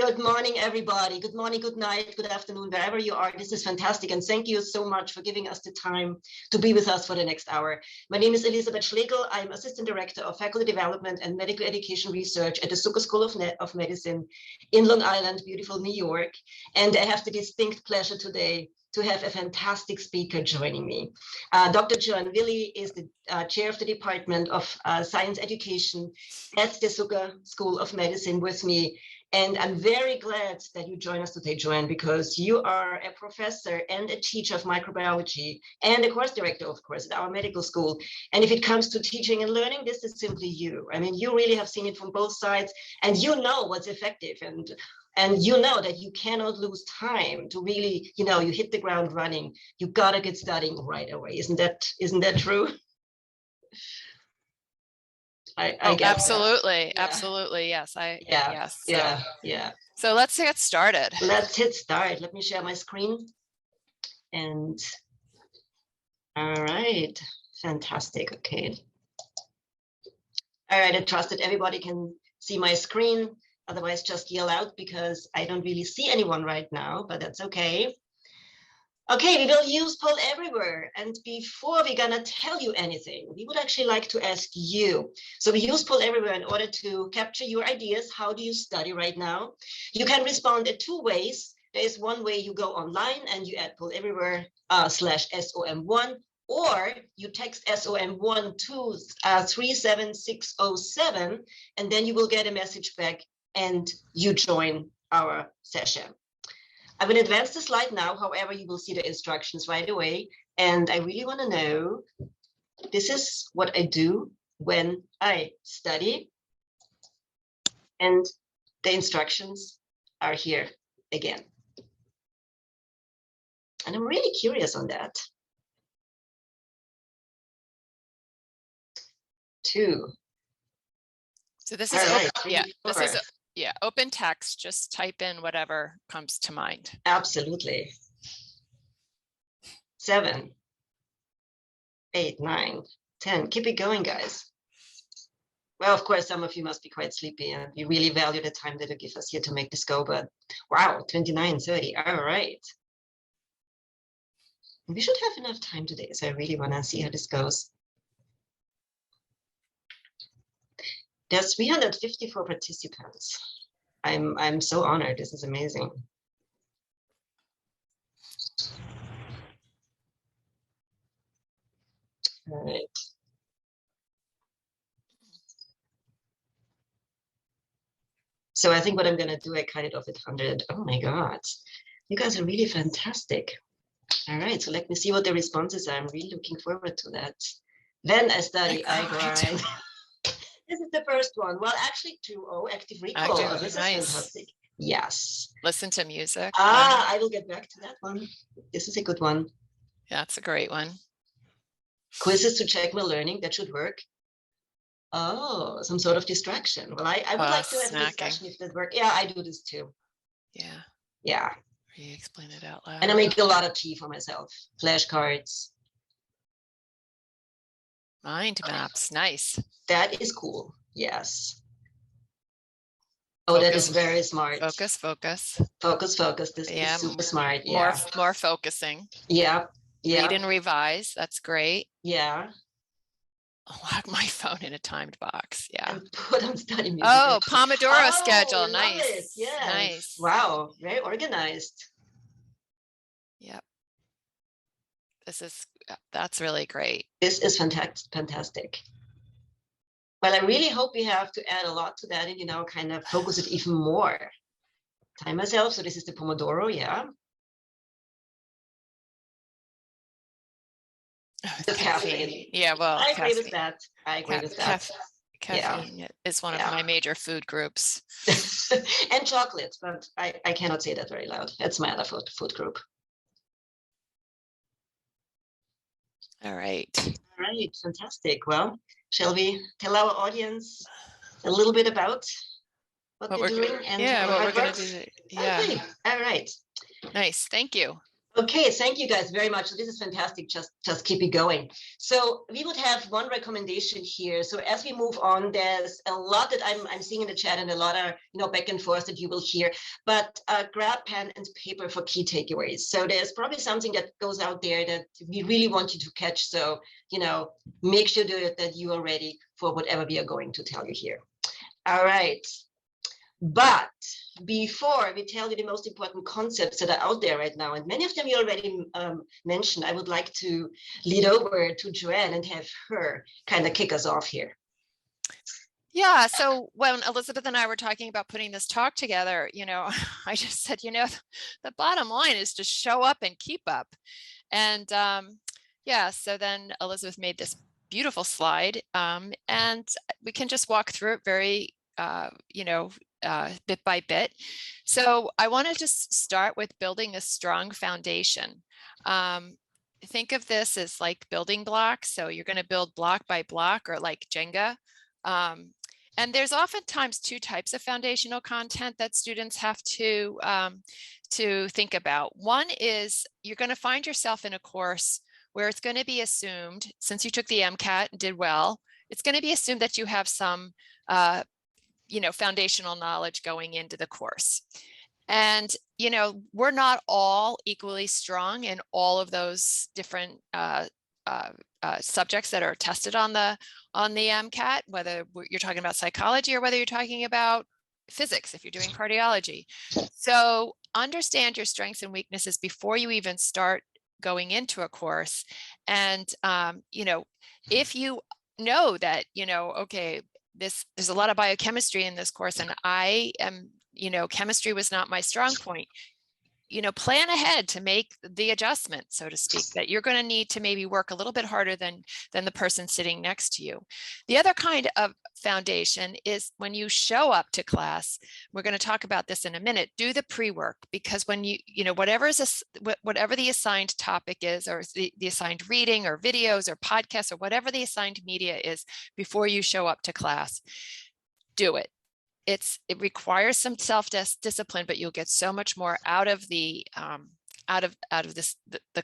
Good morning, everybody. Good morning, good night, good afternoon, wherever you are. This is fantastic. And thank you so much for giving us the time to be with us for the next hour. My name is Elizabeth Schlegel. I'm Assistant Director of Faculty Development and Medical Education Research at the Zucker School of Medicine in Long Island, beautiful New York. And I have the distinct pleasure today to have a fantastic speaker joining me. Dr. John Willey is the chair of the Department of Science Education at the Zucker School of Medicine with me. And I'm very glad that you join us today, Joanne, because you are a professor and a teacher of microbiology and a course director, of course, at our medical school. And if it comes to teaching and learning, this is simply you. I mean, you really have seen it from both sides, and you know what's effective, and you know that you cannot lose time to really, you hit the ground running. You gotta get studying right away. Isn't that true? I guess absolutely. Yeah. Absolutely. Yes. Yes. Yeah. So let's get started. Let's hit start. Let me share my screen. And all right, fantastic. Okay. All right, I trust that everybody can see my screen. Otherwise, just yell out because I don't really see anyone right now, but that's okay. Okay, we will use Poll Everywhere. And before we're gonna tell you anything, we would actually like to ask you. So we use Poll Everywhere in order to capture your ideas. How do you study right now? You can respond in two ways. There is one way you go online and you add Poll Everywhere /SOM1, or you text SOM1 to 37607, and then you will get a message back and you join our session. I will advance the slide now, however, you will see the instructions right away. And I really want to know, this is what I do when I study. And the instructions are here again. And I'm really curious on that. 2. So this is, right, open text. Just type in whatever comes to mind. Absolutely. 7, 8, 9, 10. Keep it going, guys. Well, of course, some of you must be quite sleepy and we really value the time that you give us here to make this go, but wow, 29, 30. All right. We should have enough time today, so I really want to see how this goes. There's 354 participants. I'm so honored. This is amazing. All right. So I think what I'm going to do, I cut it off at 100. Oh my God. You guys are really fantastic. All right. So let me see what the responses are. I'm really looking forward to that. When I study, I grind. This is the first one. Well, actually, 2-0, active recall. This is fantastic. Yes. Listen to music. I will get back to that one. This is a good one. Yeah, it's a great one. Quizzes to check my learning. That should work. Oh, some sort of distraction. Well, I would like to have a discussion if that works. Yeah, I do this too. Yeah. Yeah. Re-explain it out loud. And I make a lot of tea for myself. Flashcards. Mind maps. Nice. That is cool. Yes. Oh, that is very smart. Focus. This is super smart. Yeah. More focusing. Yeah. Read and revise. That's great. Yeah. Lock my phone in a timed box. Yeah. And put on study music. Oh, Pomodoro schedule. Nice. Yes. Nice. Wow. Very organized. Yep. That's really great. This is fantastic. Well, I really hope we have to add a lot to that and, kind of focus it even more. Time myself. So this is the Pomodoro. Yeah. The caffeine. Yeah, well, I agree with that. Caffeine is one of my major food groups. And chocolate, but I cannot say that very loud. That's my other food group. All right. All right, fantastic. Well, shall we tell our audience a little bit about what we're doing? And what we're going to do. Yeah. Okay. All right. Nice. Thank you. Okay, thank you guys very much. This is fantastic. Just keep it going. So we would have one recommendation here. So as we move on, there's a lot that I'm seeing in the chat and a lot of back and forth that you will hear. But grab pen and paper for key takeaways. So there's probably something that goes out there that we really want you to catch. So make sure that you are ready for whatever we are going to tell you here. All right. But before we tell you the most important concepts that are out there right now, and many of them you already mentioned, I would like to lead over to Joanne and have her kind of kick us off here. Yeah, so when Elizabeth and I were talking about putting this talk together, I just said, the bottom line is to show up and keep up. And yeah, so then Elizabeth made this beautiful slide, and we can just walk through it very, bit by bit. So I want to just start with building a strong foundation. Think of this as like building blocks. So you're going to build block by block, or like Jenga. And there's oftentimes two types of foundational content that students have to think about. One is you're going to find yourself in a course where it's going to be assumed, since you took the Mcat and did well, it's going to be assumed that you have some foundational knowledge going into the course. And, we're not all equally strong in all of those different subjects that are tested on the Mcat, whether you're talking about psychology or whether you're talking about physics, if you're doing cardiology. So understand your strengths and weaknesses before you even start going into a course. And, if you know that, okay, there's a lot of biochemistry in this course, and I am, chemistry was not my strong point. Plan ahead to make the adjustment, so to speak, that you're going to need to maybe work a little bit harder than the person sitting next to you. The other kind of foundation is when you show up to class, we're going to talk about this in a minute, do the pre-work, because when whatever the assigned topic is, or the assigned reading or videos or podcasts or whatever the assigned media is, before you show up to class, do it. It requires some self-discipline, but you'll get so much more out of the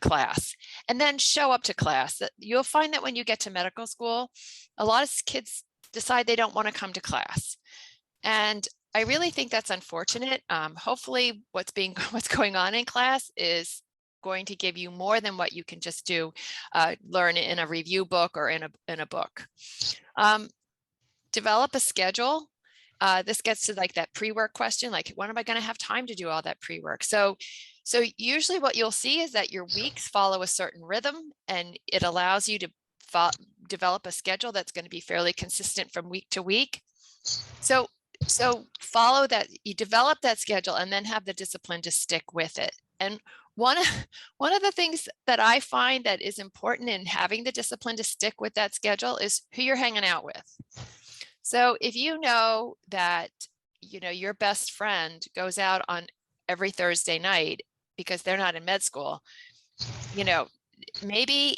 class. And then show up to class. You'll find that when you get to medical school, a lot of kids decide they don't want to come to class, and I really think that's unfortunate. Hopefully, what's going on in class is going to give you more than what you can just learn in a review book or in a book. Develop a schedule. This gets to like that pre-work question, like when am I going to have time to do all that pre-work? So usually what you'll see is that your weeks follow a certain rhythm, and it allows you to develop a schedule that's going to be fairly consistent from week to week. So follow that, you develop that schedule, and then have the discipline to stick with it. And one of the things that I find that is important in having the discipline to stick with that schedule is who you're hanging out with. So if you know that, your best friend goes out on every Thursday night because they're not in med school, maybe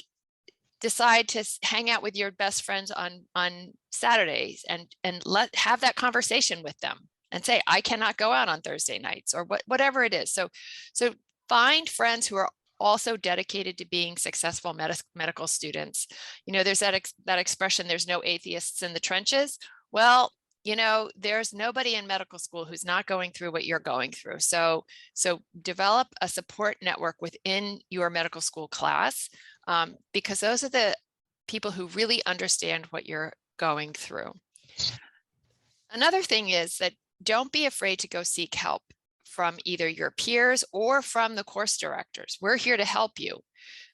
decide to hang out with your best friends on Saturdays and have that conversation with them and say, I cannot go out on Thursday nights, or whatever it is. So find friends who are also dedicated to being successful medical students. There's that expression, there's no atheists in the trenches. Well, there's nobody in medical school who's not going through what you're going through. So develop a support network within your medical school class, because those are the people who really understand what you're going through. Another thing is that don't be afraid to go seek help from either your peers or from the course directors. We're here to help you.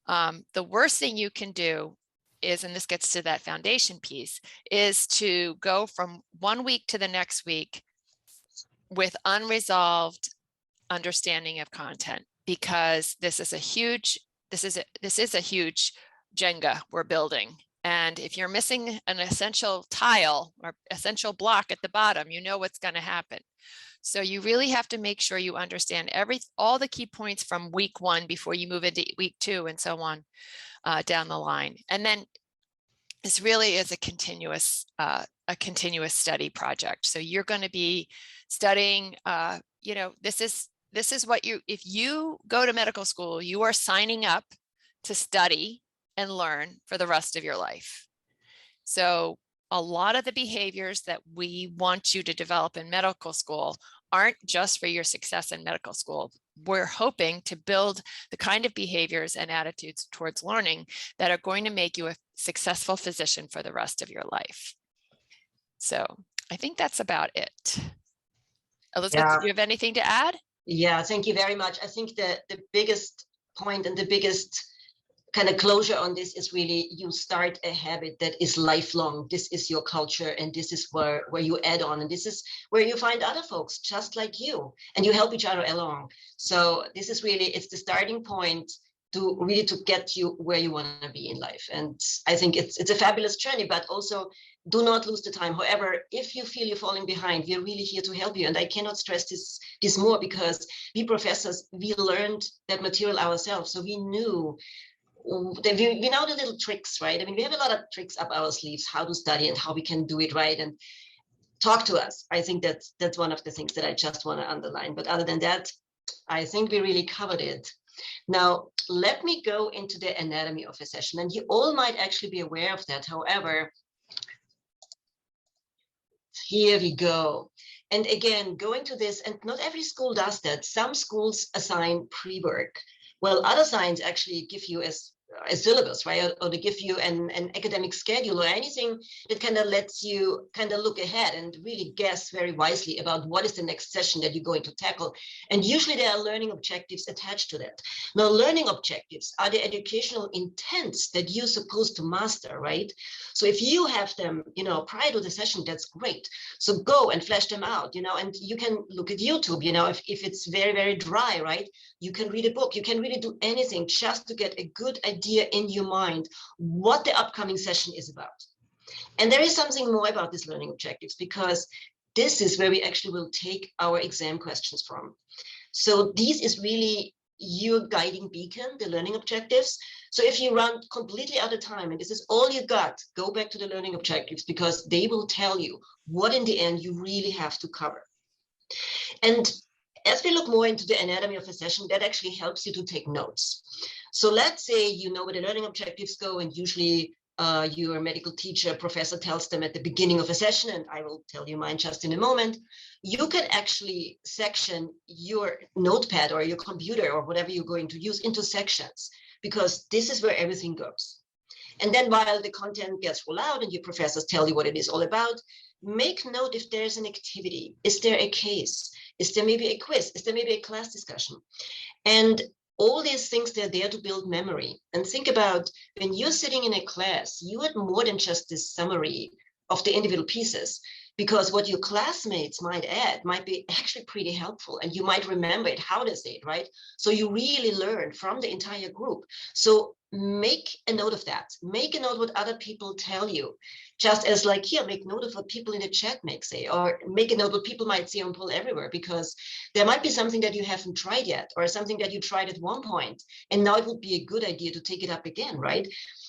The worst thing you can do is, and this gets to that foundation piece, is to go from one week to the next week with unresolved understanding of content, because this is a huge Jenga we're building. And if you're missing an essential tile or essential block at the bottom, you know what's going to happen. So you really have to make sure you understand all the key points from week 1 before you move into week 2 and so on down the line. And then this really is a continuous study project. So you're going to be studying, this is this is what if you go to medical school, you are signing up to study and learn for the rest of your life. So a lot of the behaviors that we want you to develop in medical school aren't just for your success in medical school. We're hoping to build the kind of behaviors and attitudes towards learning that are going to make you a successful physician for the rest of your life. So I think that's about it. Elizabeth, do you have anything to add? Yeah, thank you very much. I think the biggest point and the biggest kind of closure on this is really you start a habit that is lifelong. This is your culture, and this is where you add on, and this is where you find other folks just like you, and you help each other along. So this is really, it's the starting point to really to get you where you want to be in life. And I think it's a fabulous journey, but also do not lose the time. However, if you feel you're falling behind, we're really here to help you. And I cannot stress this more, because we professors, we learned that material ourselves. So we knew that we know the little tricks, right? I mean, we have a lot of tricks up our sleeves, how to study and how we can do it right. And talk to us. I think that's one of the things that I just want to underline. But other than that, I think we really covered it. Now, let me go into the anatomy of a session. And you all might actually be aware of that. However, here we go. And again, going to this, and not every school does that. Some schools assign pre-work. Well, other signs actually give you a syllabus, right? Or they give you an academic schedule or anything that kind of lets you kind of look ahead and really guess very wisely about what is the next session that you're going to tackle. And usually there are learning objectives attached to that. Now, learning objectives are the educational intents that you're supposed to master, right? So if you have them, prior to the session, that's great. So go and flesh them out, and you can look at YouTube, if it's very, very dry, right? You can read a book, you can really do anything just to get a good idea in your mind what the upcoming session is about. And there is something more about these learning objectives, because this is where we actually will take our exam questions from. So this is really your guiding beacon, the learning objectives. So if you run completely out of time and this is all you got, go back to the learning objectives, because they will tell you what in the end you really have to cover. And as we look more into the anatomy of a session, that actually helps you to take notes. So let's say you know where the learning objectives go, and usually your medical teacher, professor tells them at the beginning of a session, and I will tell you mine just in a moment. You can actually section your notepad or your computer or whatever you're going to use into sections, because this is where everything goes. And then while the content gets rolled out and your professors tell you what it is all about, make note if there's an activity. Is there a case? Is there maybe a quiz? Is there maybe a class discussion? And all these things, they're there to build memory. And think about when you're sitting in a class, you had more than just this summary of the individual pieces, because what your classmates might add might be actually pretty helpful, and you might remember it, how they say it, right? So you really learn from the entire group. So make a note of that. Make a note what other people tell you, just as like here, make note of what people in the chat may say, or make a note what people might say on Poll Everywhere, because there might be something that you haven't tried yet, or something that you tried at one point, and now it would be a good idea to take it up again, right?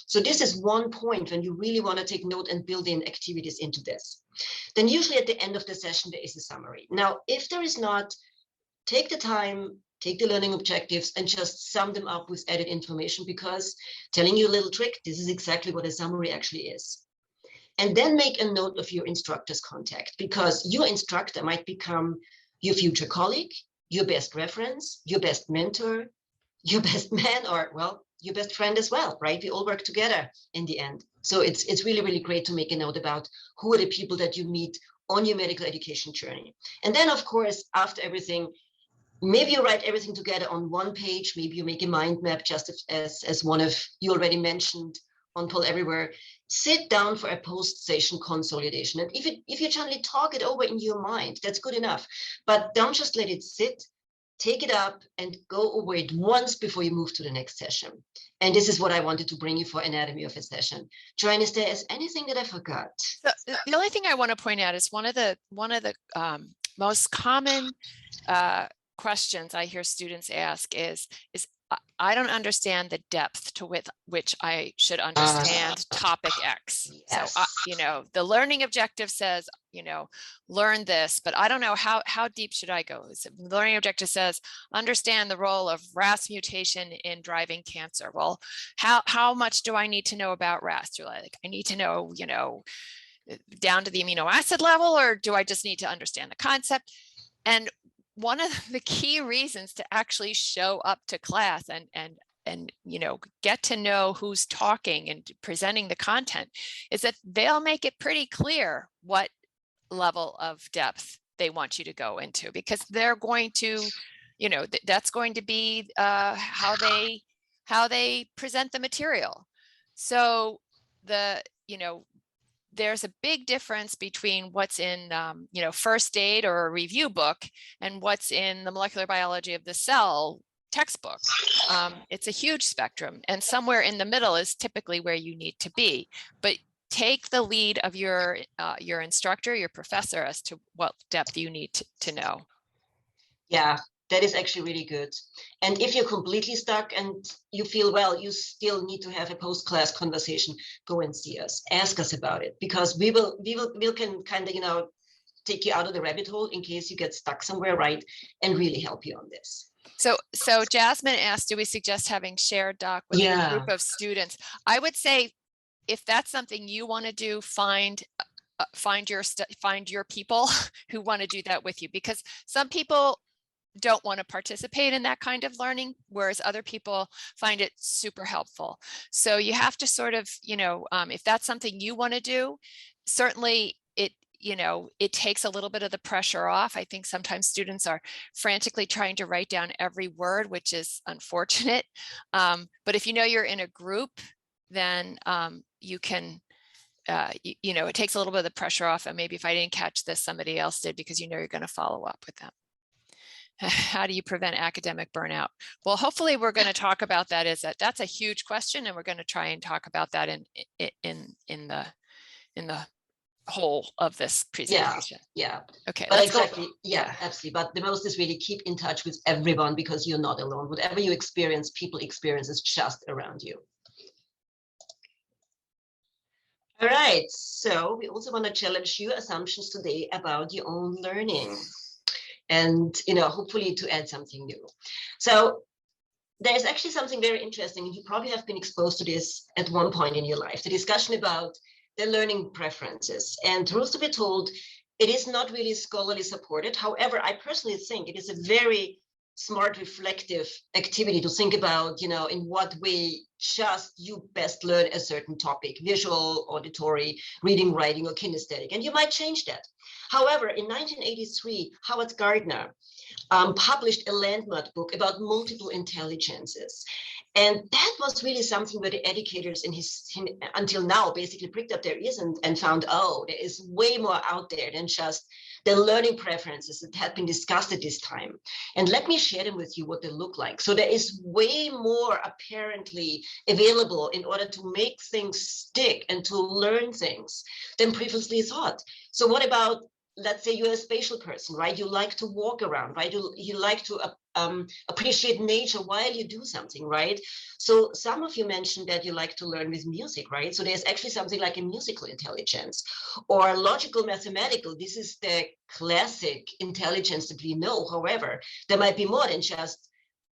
So this is one point when you really want to take note and build in activities into this. Then usually at the end of the session, there is a summary. Now, if there is not, take the time, take the learning objectives and just sum them up with added information, because telling you a little trick, this is exactly what a summary actually is. And then make a note of your instructor's contact, because your instructor might become your future colleague, your best reference, your best mentor, your best man, or well, your best friend as well, right? We all work together in the end. So it's really, really great to make a note about who are the people that you meet on your medical education journey. And then, of course, after everything, maybe you write everything together on one page. Maybe you make a mind map, just as one of you already mentioned on Poll Everywhere. Sit down for a post-session consolidation. And if you gently talk it over in your mind, that's good enough. But don't just let it sit. Take it up and go over it once before you move to the next session. And this is what I wanted to bring you for anatomy of a session. Joanne, is there anything that I forgot? So the only thing I want to point out is one of the most common questions I hear students ask is I don't understand the depth to which I should understand topic X. Yes. So, the learning objective says, learn this, but I don't know how deep should I go? So the learning objective says, understand the role of RAS mutation in driving cancer. Well, how much do I need to know about RAS? Do I need to know, down to the amino acid level, or do I just need to understand the concept? And one of the key reasons to actually show up to class and get to know who's talking and presenting the content is that they'll make it pretty clear what level of depth they want you to go into, because they're going to, that's going to be how they present the material. So there's a big difference between what's in, first aid or a review book and what's in the molecular biology of the cell textbook. It's a huge spectrum, and somewhere in the middle is typically where you need to be. But take the lead of your instructor, your professor, as to what depth you need to know. Yeah, that is actually really good. And if you're completely stuck and you feel, well, you still need to have a post-class conversation, go and see us. Ask us about it, because we can kind of, take you out of the rabbit hole in case you get stuck somewhere, right? And really help you on this. So Jasmine asked, do we suggest having shared doc with a group of students? I would say, if that's something you want to do, find your people who want to do that with you, because some people don't want to participate in that kind of learning, whereas other people find it super helpful. So you have to sort of, if that's something you want to do, certainly it takes a little bit of the pressure off. I think sometimes students are frantically trying to write down every word, which is unfortunate. But if you're in a group, then you can, it takes a little bit of the pressure off. And maybe if I didn't catch this, somebody else did, because you're going to follow up with them. How do you prevent academic burnout? Well, hopefully we're going to talk about that. That's a huge question, and we're going to try and talk about that in the whole of this presentation. Yeah. Okay. But exactly. Yeah, absolutely. But the most is really keep in touch with everyone, because you're not alone. Whatever you experience, people experience is just around you. All right. So we also want to challenge your assumptions today about your own learning, and hopefully to add something new. So there's actually something very interesting, and you probably have been exposed to this at one point in your life, the discussion about the learning preferences. And truth to be told, it is not really scholarly supported. However, I personally think it is a very smart, reflective activity to think about, in what way just you best learn a certain topic: visual, auditory, reading, writing, or kinesthetic. And you might change that. However, in 1983, Howard Gardner published a landmark book about multiple intelligences. And that was really something where the educators until now basically pricked up their ears and found, oh, there is way more out there than just the learning preferences that had been discussed at this time. And let me share them with you, what they look like. So there is way more apparently available in order to make things stick and to learn things than previously thought. So what about, let's say you're a spatial person, right? You like to walk around, right? You like to appreciate nature while you do something, right? So some of you mentioned that you like to learn with music, right? So there's actually something like a musical intelligence, or logical mathematical. This is the classic intelligence that we know. However, there might be more than just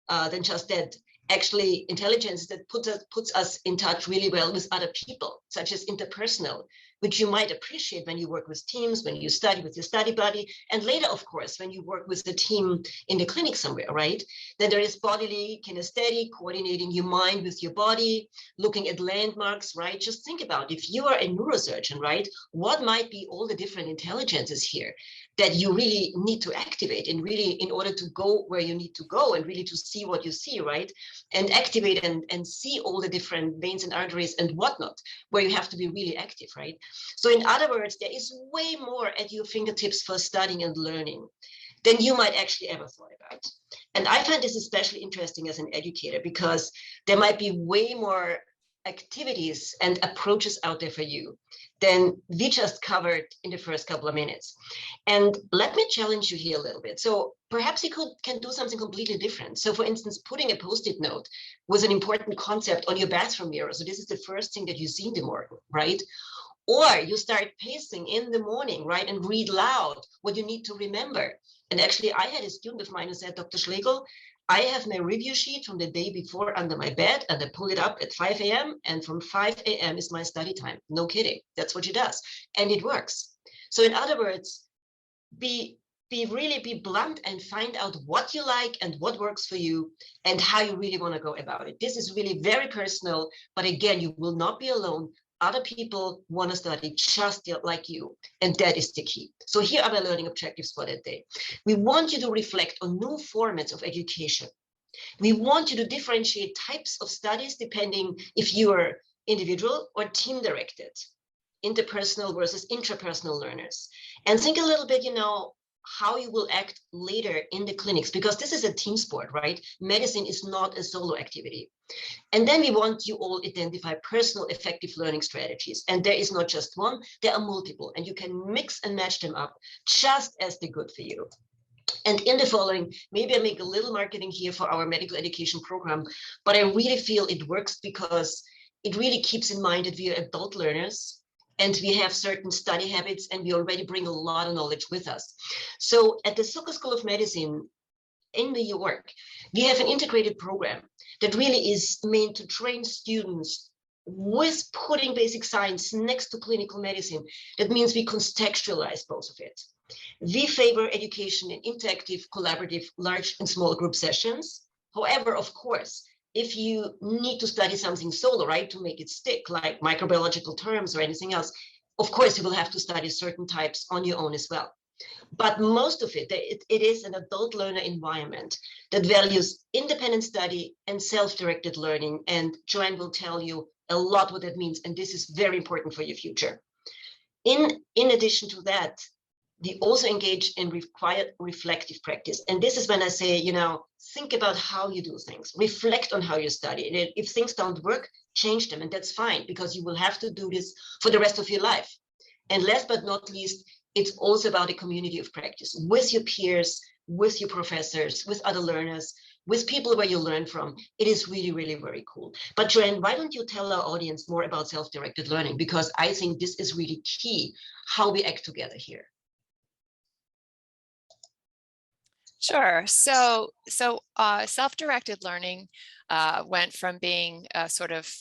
that. Actually, intelligence that puts us in touch really well with other people, such as interpersonal, which you might appreciate when you work with teams, when you study with your study buddy, and later, of course, when you work with the team in the clinic somewhere, right? Then there is bodily kinesthetic, coordinating your mind with your body, looking at landmarks, right? Just think about, if you are a neurosurgeon, right? What might be all the different intelligences here that you really need to activate in order to go where you need to go and really to see what you see, right? And activate and see all the different veins and arteries and whatnot, where you have to be really active, right? So in other words, there is way more at your fingertips for studying and learning than you might actually ever thought about. And I find this especially interesting as an educator, because there might be way more activities and approaches out there for you than we just covered in the first couple of minutes. And let me challenge you here a little bit. So perhaps you can do something completely different. So for instance, putting a post-it note was an important concept on your bathroom mirror. So this is the first thing that you see in the morning, right? Or you start pacing in the morning, right? And read loud what you need to remember. And actually, I had a student of mine who said, Dr. Schlegel, I have my review sheet from the day before under my bed, and I pull it up at 5 a.m. And from 5 a.m. is my study time. No kidding. That's what she does. And it works. So in other words, be blunt and find out what you like and what works for you and how you really want to go about it. This is really very personal, but again, you will not be alone. Other people want to study just like you, and that is the key. So here are the learning objectives for that day. We want you to reflect on new formats of education. We want you to differentiate types of studies depending if you are individual or team directed, interpersonal versus intrapersonal learners. And think a little bit, how you will act later in the clinics, because this is a team sport, right? Medicine is not a solo activity. And then we want you all identify personal effective learning strategies. And there is not just one, there are multiple, and you can mix and match them up just as they're good for you. And in the following, maybe I make a little marketing here for our medical education program, but I really feel it works because it really keeps in mind that we are adult learners and we have certain study habits, and we already bring a lot of knowledge with us. So at the Zucker School of Medicine in New York, we have an integrated program that really is meant to train students with putting basic science next to clinical medicine. That means we contextualize both of it. We favor education in interactive, collaborative, large and small group sessions. However, of course, if you need to study something solo, right, to make it stick, like microbiological terms or anything else, of course, you will have to study certain types on your own as well. But most of it is an adult learner environment that values independent study and self-directed learning. And Joanne will tell you a lot what that means. And this is very important for your future. In addition to that, we also engage in required reflective practice. And this is when I say, think about how you do things, reflect on how you study. And if things don't work, change them. And that's fine, because you will have to do this for the rest of your life. And last but not least, it's also about a community of practice with your peers, with your professors, with other learners, with people where you learn from. It is really, really very cool. But Joanne, why don't you tell our audience more about self-directed learning? Because I think this is really key, how we act together here. Sure. So self-directed learning went from being sort of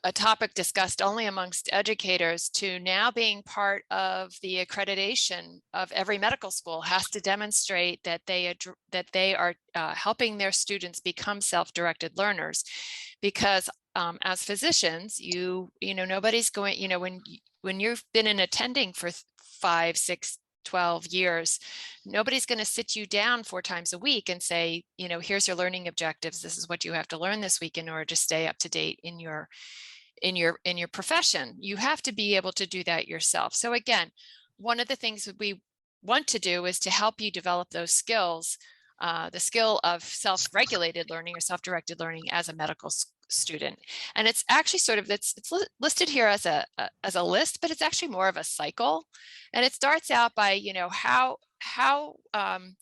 a topic discussed only amongst educators to now being part of the accreditation of every medical school. Has to demonstrate that they are helping their students become self-directed learners, because as physicians, nobody's going, when you've been in attending for 5, 6, 12 years, nobody's going to sit you down 4 times a week and say, here's your learning objectives. This is what you have to learn this week in order to stay up to date in your profession. You have to be able to do that yourself. So again, one of the things that we want to do is to help you develop those skills, the skill of self-regulated learning or self-directed learning as a medical student. And it's actually sort of, it's listed here as a list, but it's actually more of a cycle. And it starts out by, how am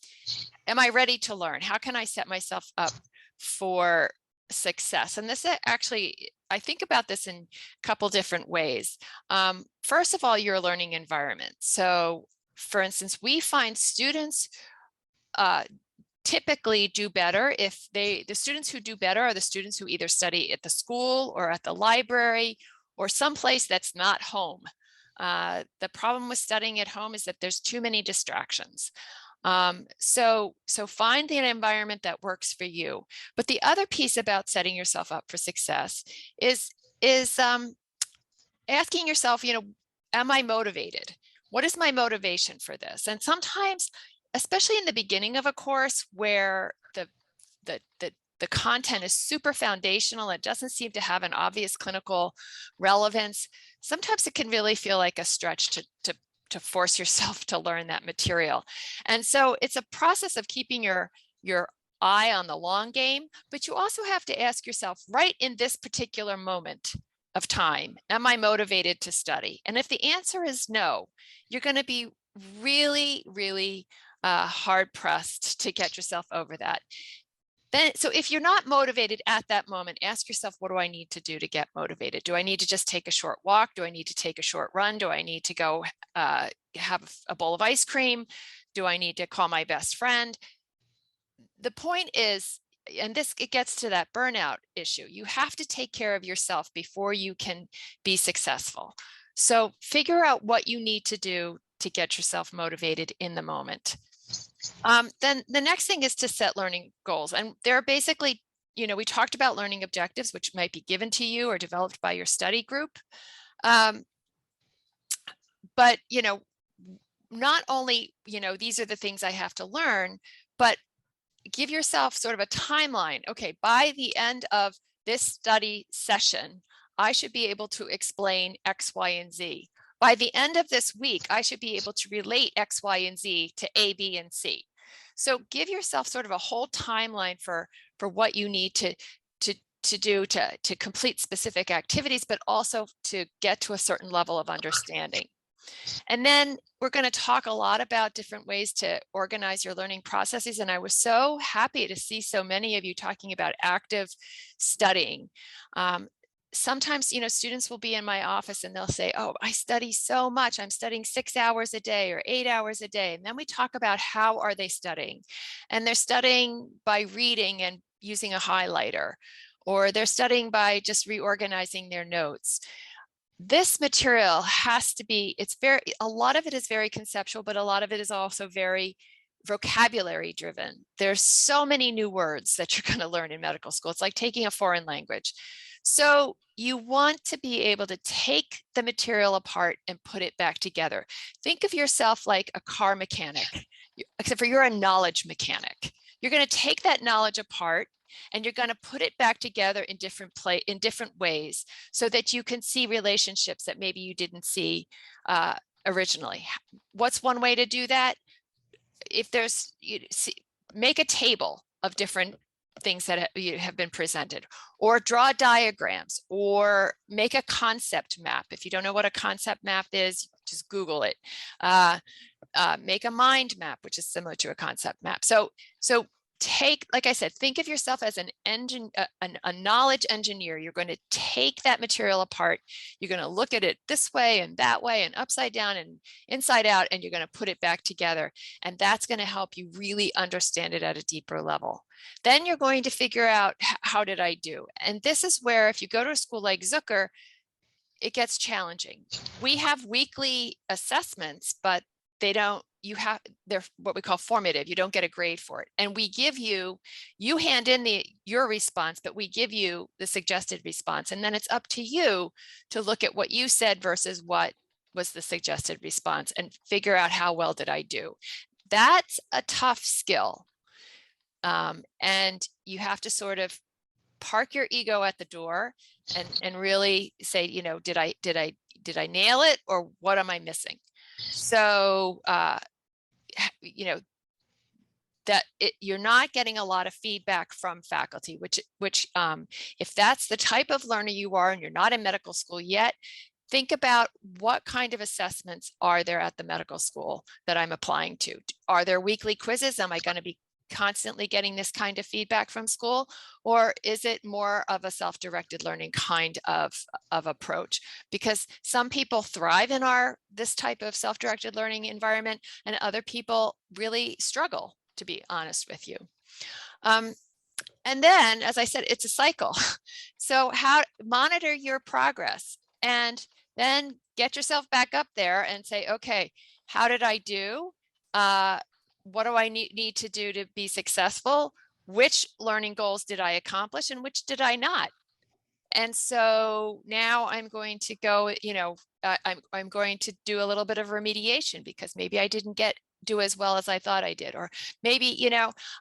I ready to learn? How can I set myself up for success? And this actually, I think about this in a couple different ways. First of all, your learning environment. So for instance, we find students typically do better if the students who do better are the students who either study at the school or at the library or someplace that's not home. The problem with studying at home is that there's too many distractions. So find the environment that works for you. But the other piece about setting yourself up for success is asking yourself, am I motivated? What is my motivation for this? And sometimes, especially in the beginning of a course where the content is super foundational, it doesn't seem to have an obvious clinical relevance, sometimes it can really feel like a stretch to force yourself to learn that material. And so it's a process of keeping your eye on the long game, but you also have to ask yourself, right in this particular moment of time, am I motivated to study? And if the answer is no, you're going to be really, really hard pressed to get yourself over that. Then, so if you're not motivated at that moment, ask yourself, what do I need to do to get motivated? Do I need to just take a short walk? Do I need to take a short run? Do I need to go have a bowl of ice cream? Do I need to call my best friend? The point is, and it gets to that burnout issue, you have to take care of yourself before you can be successful. So figure out what you need to do to get yourself motivated in the moment. Then the next thing is to set learning goals. And there are basically, we talked about learning objectives, which might be given to you or developed by your study group. But, not only, these are the things I have to learn, but give yourself sort of a timeline. Okay, by the end of this study session, I should be able to explain X, Y, and Z. By the end of this week, I should be able to relate X, Y, and Z to A, B, and C. So give yourself sort of a whole timeline for what you need to do to complete specific activities, but also to get to a certain level of understanding. And then we're going to talk a lot about different ways to organize your learning processes. And I was so happy to see so many of you talking about active studying. Sometimes, students will be in my office and they'll say, oh, I study so much. I'm studying 6 hours a day or 8 hours a day. And then we talk about how are they studying? And they're studying by reading and using a highlighter, or they're studying by just reorganizing their notes. This material has to be, a lot of it is very conceptual, but a lot of it is also very vocabulary driven. There's so many new words that you're going to learn in medical school. It's like taking a foreign language. So you want to be able to take the material apart and put it back together. Think of yourself like a car mechanic, except for you're a knowledge mechanic. You're going to take that knowledge apart and you're going to put it back together in different ways so that you can see relationships that maybe you didn't see originally. What's one way to do that? If there's, make a table of different things that have been presented, or draw diagrams, or make a concept map. If you don't know what a concept map is, just Google it. Make a mind map, which is similar to a concept map. So like I said, think of yourself as a knowledge engineer. You're going to take that material apart. You're going to look at it this way and that way and upside down and inside out, and you're going to put it back together. And that's going to help you really understand it at a deeper level. Then you're going to figure out, how did I do? And this is where, if you go to a school like Zucker, it gets challenging. We have weekly assessments, but they're what we call formative. You don't get a grade for it. And we give you hand in your response, but we give you the suggested response. And then it's up to you to look at what you said versus what was the suggested response and figure out how well did I do. That's a tough skill. And you have to sort of park your ego at the door and really say, did I nail it, or what am I missing? So, you're not getting a lot of feedback from faculty, which if that's the type of learner you are and you're not in medical school yet, think about what kind of assessments are there at the medical school that I'm applying to. Are there weekly quizzes? Am I going to be constantly getting this kind of feedback from school, or is it more of a self-directed learning kind of approach? Because some people thrive in this type of self-directed learning environment, and other people really struggle, to be honest with you. And then, as I said, it's a cycle. So monitor your progress, and then get yourself back up there and say, okay, how did I do? What do I need to do to be successful? Which learning goals did I accomplish and which did I not? And so now I'm going to go, I'm going to do a little bit of remediation because maybe I didn't do as well as I thought I did. Or maybe,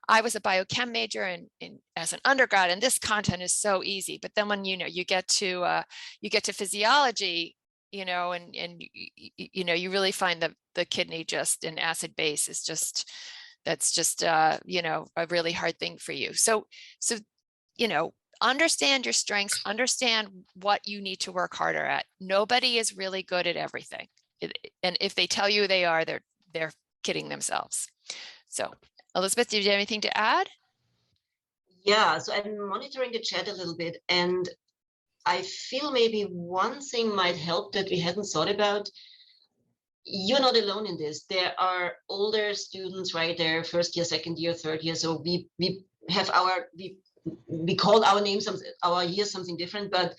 I was a biochem major and as an undergrad, and this content is so easy. But then when, you get to physiology, and you really find the kidney just an acid base is just That's just, a really hard thing for you. So, understand your strengths, understand what you need to work harder at. Nobody is really good at everything. And if they tell you they are, they're kidding themselves. So, Elizabeth, do you have anything to add? Yeah, so I'm monitoring the chat a little bit, and I feel maybe one thing might help that we hadn't thought about. You're not alone in this. There are older students right there, first year, second year, third year. So we have we call our names, our year something different, but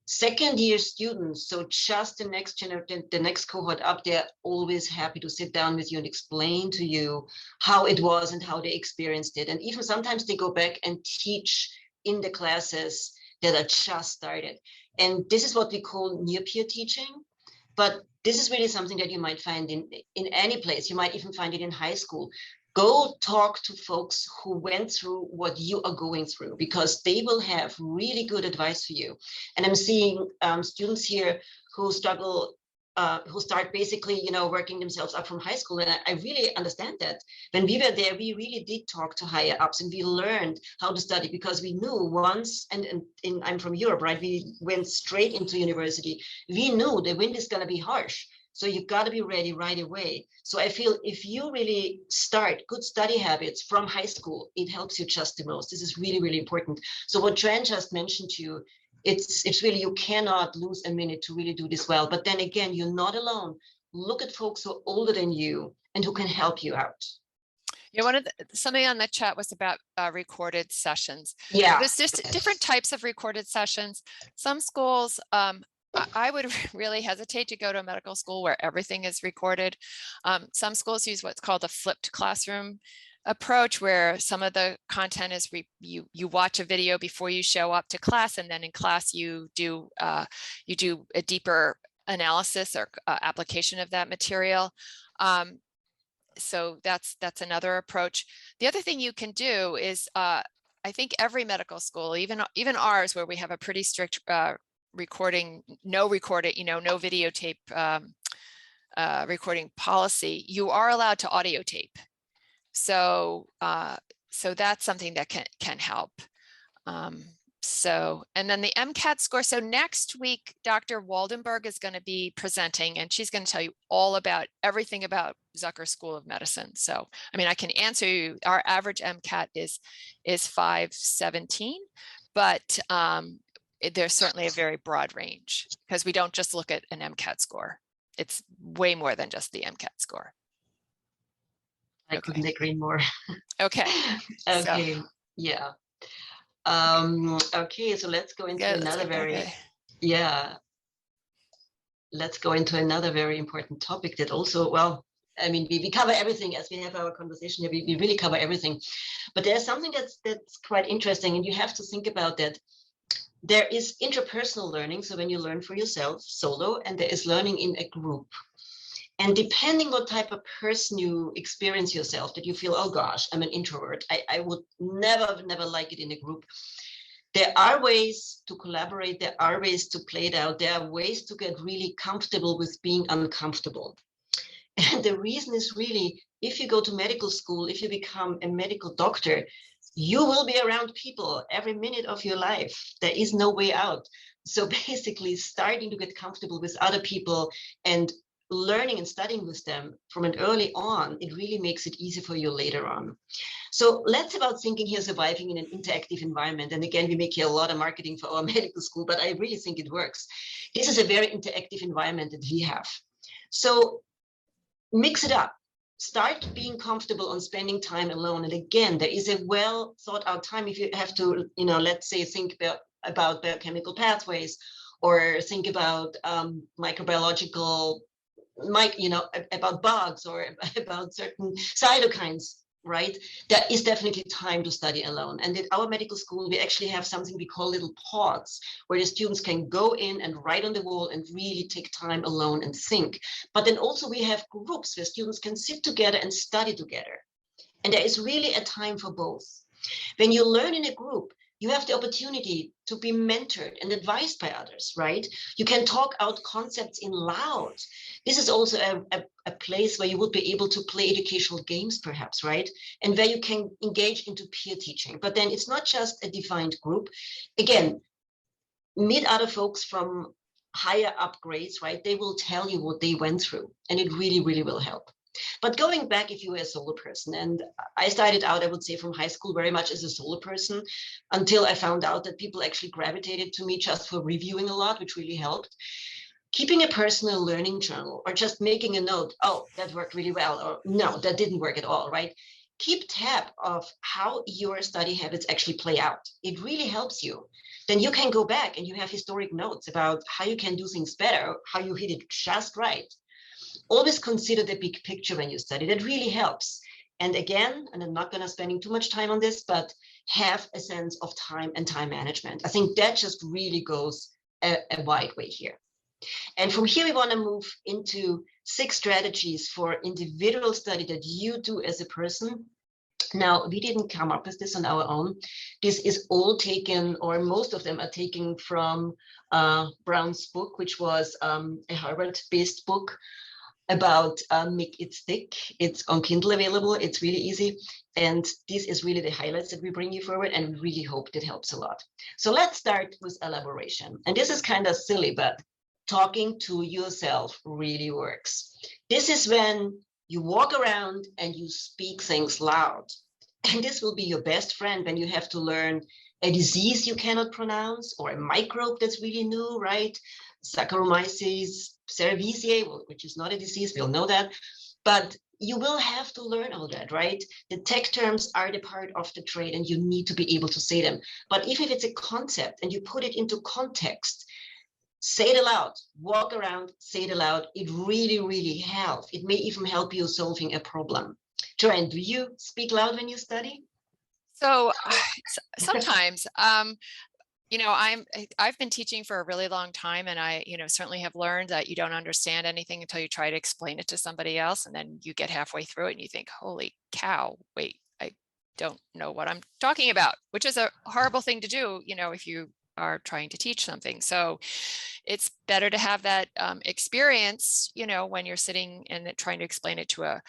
second year students, so just the next generation, the next cohort up, they're always happy to sit down with you and explain to you how it was and how they experienced it. And even sometimes they go back and teach in the classes that are just started. And this is what we call near peer teaching. But this is really something that you might find in any place. You might even find it in high school. Go talk to folks who went through what you are going through, because they will have really good advice for you. And I'm seeing students here who struggle, who start basically, working themselves up from high school. And I really understand that. When we were there, we really did talk to higher ups, and we learned how to study, because we knew once, and I'm from Europe, right? We went straight into university. We knew the wind is going to be harsh. So you got to be ready right away. So I feel if you really start good study habits from high school, it helps you just the most. This is really, really important. So what Tran just mentioned to you, it's really, you cannot lose a minute to really do this well. But then again, you're not alone. Look at folks who are older than you and who can help you out. Yeah, something on the chat was about recorded sessions. Yeah. There's just different types of recorded sessions. Some schools, I would really hesitate to go to a medical school where everything is recorded. Some schools use what's called a flipped classroom approach, where some of the content is you watch a video before you show up to class, and then in class you do a deeper analysis or application of that material. So that's another approach. The other thing you can do is, I think every medical school, even ours, where we have a pretty strict recording, no videotape recording policy, you are allowed to audio tape. So that's something that can help. And then the Mcat score. So next week, Dr. Waldenberg is going to be presenting, and she's going to tell you all about everything about Zucker School of Medicine. So, I mean, I can answer you. Our average Mcat is 517, but there's certainly a very broad range, because we don't just look at an Mcat score. It's way more than just the Mcat score. I couldn't agree more. Okay. Okay. So. Yeah. Okay, so let's go into another let's go into another very important topic that also, well, I mean, we cover everything as we have our conversation here. We really cover everything, but there's something that's quite interesting, and you have to think about that. There is interpersonal learning, so when you learn for yourself solo, and there is learning in a group. And depending what type of person you experience yourself, that you feel, oh gosh, I'm an introvert, I would never like it in a group. There are ways to collaborate. There are ways to play it out. There are ways to get really comfortable with being uncomfortable. And the reason is really, if you go to medical school, if you become a medical doctor, you will be around people every minute of your life. There is no way out. So basically starting to get comfortable with other people and learning and studying with them from an early on, it really makes it easy for you later on. So let's about thinking here, surviving in an interactive environment. And again, we make here a lot of marketing for our medical school, but I really think it works. This is a very interactive environment that we have. So mix it up. Start being comfortable on spending time alone. And again, there is a well thought out time. If you have to, let's say, think about biochemical pathways, or think about microbiological, about bugs, or about certain cytokines, right? There is definitely time to study alone. And at our medical school, we actually have something we call little pods, where the students can go in and write on the wall and really take time alone and think. But then also we have groups where students can sit together and study together. And there is really a time for both. When you learn in a group, You have the opportunity to be mentored and advised by others, right? You can talk out concepts in loud. This is also a place where you would be able to play educational games, perhaps, right? And where you can engage into peer teaching. But then it's not just a defined group. Again, meet other folks from higher up grades, right? They will tell you what they went through, and it really, really will help. But going back, if you were a solo person, and I started out, I would say, from high school very much as a solo person until I found out that people actually gravitated to me just for reviewing a lot, which really helped. Keeping a personal learning journal or just making a note, oh, that worked really well, or no, that didn't work at all, right? Keep tab of how your study habits actually play out. It really helps you. Then you can go back and you have historic notes about how you can do things better, how you hit it just right. Always consider the big picture when you study. That really helps. And again, and I'm not going to spending too much time on this, but have a sense of time and time management. I think that just really goes a wide way here. And from here, we want to move into 6 strategies for individual study that you do as a person. Now, we didn't come up with this on our own. This is all taken, or most of them are taken from Brown's book, which was a Harvard-based book about Make It Stick. It's on Kindle available. It's really easy. And this is really the highlights that we bring you forward, and we really hope it helps a lot. So let's start with elaboration. And this is kind of silly, but talking to yourself really works. This is when you walk around and you speak things loud. And this will be your best friend when you have to learn a disease you cannot pronounce, or a microbe that's really new, right? Saccharomyces cerevisiae, which is not a disease, we'll know that. But you will have to learn all that, right? The tech terms are the part of the trade, and you need to be able to say them. But even if it's a concept and you put it into context, say it aloud, walk around, say it aloud. It really, really helps. It may even help you solving a problem. Joanne, do you speak loud when you study? So sometimes, I've been teaching for a really long time, and I, certainly have learned that you don't understand anything until you try to explain it to somebody else. And then you get halfway through it and you think, holy cow, wait, I don't know what I'm talking about, which is a horrible thing to do, if you are trying to teach something. So it's better to have that experience, when you're sitting and trying to explain it to a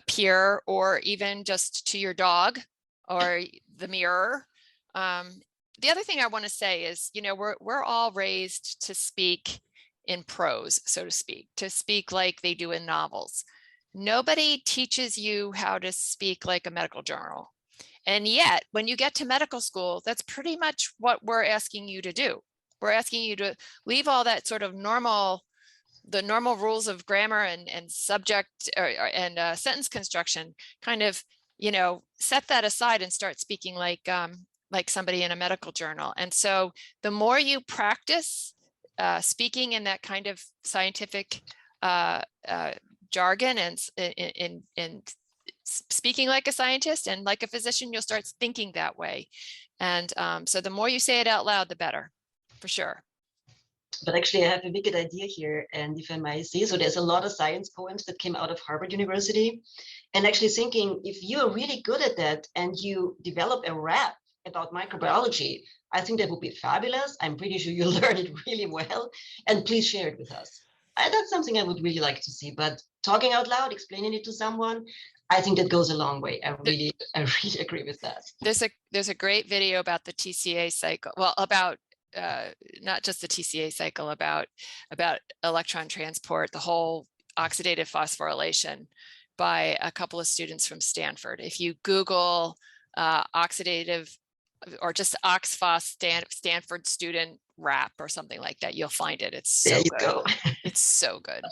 peer, or even just to your dog or the mirror. The other thing I want to say is, we're all raised to speak in prose, so to speak like they do in novels. Nobody teaches you how to speak like a medical journal. And yet, when you get to medical school, that's pretty much what we're asking you to do. We're asking you to leave all that sort of the normal rules of grammar and subject and sentence construction, kind of, set that aside and start speaking like somebody in a medical journal. And so the more you practice speaking in that kind of scientific jargon and speaking like a scientist and like a physician, you'll start thinking that way. And so the more you say it out loud, the better, for sure. But actually, I have a wicked idea here. And if I might say so, there's a lot of science poems that came out of Harvard University. And actually thinking, if you're really good at that and you develop a rap about microbiology, I think that would be fabulous. I'm pretty sure you'll learn it really well. And please share it with us. That's something I would really like to see. But talking out loud, explaining it to someone, I think that goes a long way. I really agree with that. There's a great video about the TCA cycle. Well, about not just the TCA cycle, about electron transport, the whole oxidative phosphorylation, by a couple of students from Stanford. If you Google oxidative or just OxPhos Stanford student rap or something like that, you'll find it. It's so good. Go. It's so good.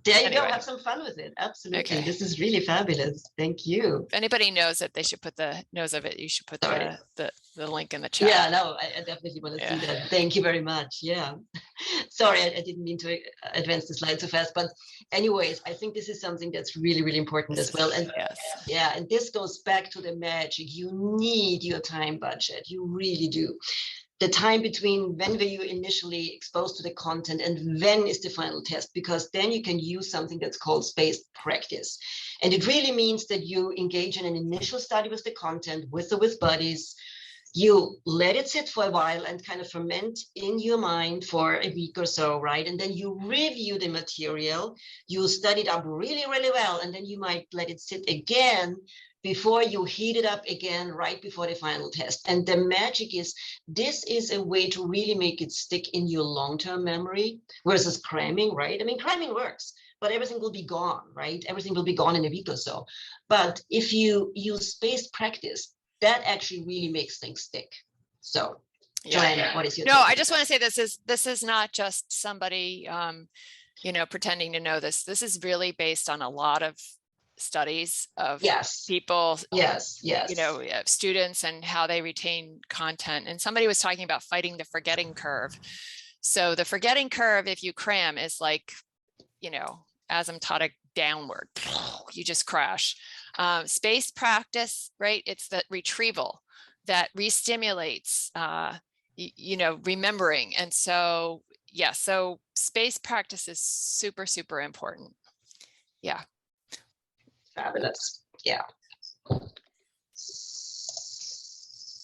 There you go. Have some fun with it. Absolutely. Okay. This is really fabulous. Thank you. If anybody knows it, they should put knows of it. You should put the link in the chat. Yeah, no, I definitely want to see that. Thank you very much. Yeah. Sorry, I didn't mean to advance the slide so fast. But anyways, I think this is something that's really, really important as well. And yeah, and this goes back to the magic. You need your time budget. You really do. The time between when were you initially exposed to the content and when is the final test, because then you can use something that's called spaced practice. And it really means that you engage in an initial study with the content with or with buddies. You let it sit for a while and kind of ferment in your mind for a week or so, right? And then you review the material, you study it up really, really well, and then you might let it sit again before you heat it up again right before the final test. And the magic is, this is a way to really make it stick in your long-term memory versus cramming, right? I mean, cramming works, but everything will be gone, right? Everything will be gone in a week or so. But if you use spaced practice, that actually really makes things stick. So, Joanne, what is your No, take I on just that? want to say this is not just somebody pretending to know this. This is really based on a lot of studies of Yes, people, yes, yes. students and how they retain content. And somebody was talking about fighting the forgetting curve. So the forgetting curve, if you cram, is like, asymptotic downward. You just crash. Space practice, right? It's the retrieval that re-stimulates, remembering. And so, yeah, so space practice is super, super important. Yeah. Fabulous. Yeah.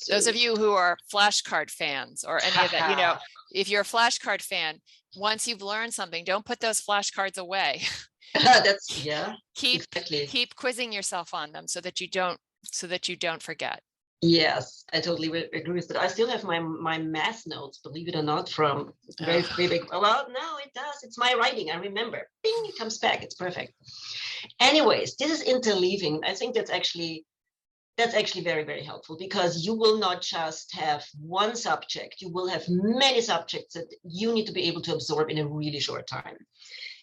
Those of you who are flashcard fans or any of that, if you're a flashcard fan, once you've learned something, don't put those flashcards away. That's, yeah, exactly. Keep quizzing yourself on them so that you don't forget. Yes, I totally agree with that. I still have my math notes, believe it or not, from very, very big. Well, no, it does. It's my writing. I remember. Bing, it comes back. It's perfect. Anyways, this is interleaving. I think that's actually very, very helpful, because you will not just have one subject. You will have many subjects that you need to be able to absorb in a really short time.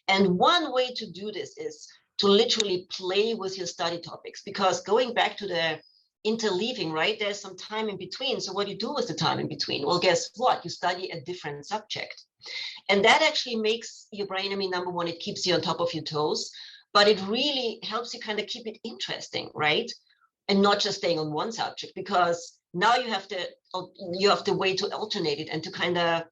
And one way to do this is to literally play with your study topics, because going back to the interleaving, right, there's some time in between. So what do you do with the time in between? Well, guess what? You study a different subject. And that actually makes your brain, I mean, number one, it keeps you on top of your toes, but it really helps you kind of keep it interesting, right? And not just staying on one subject, because now you have the way to alternate it and to kind of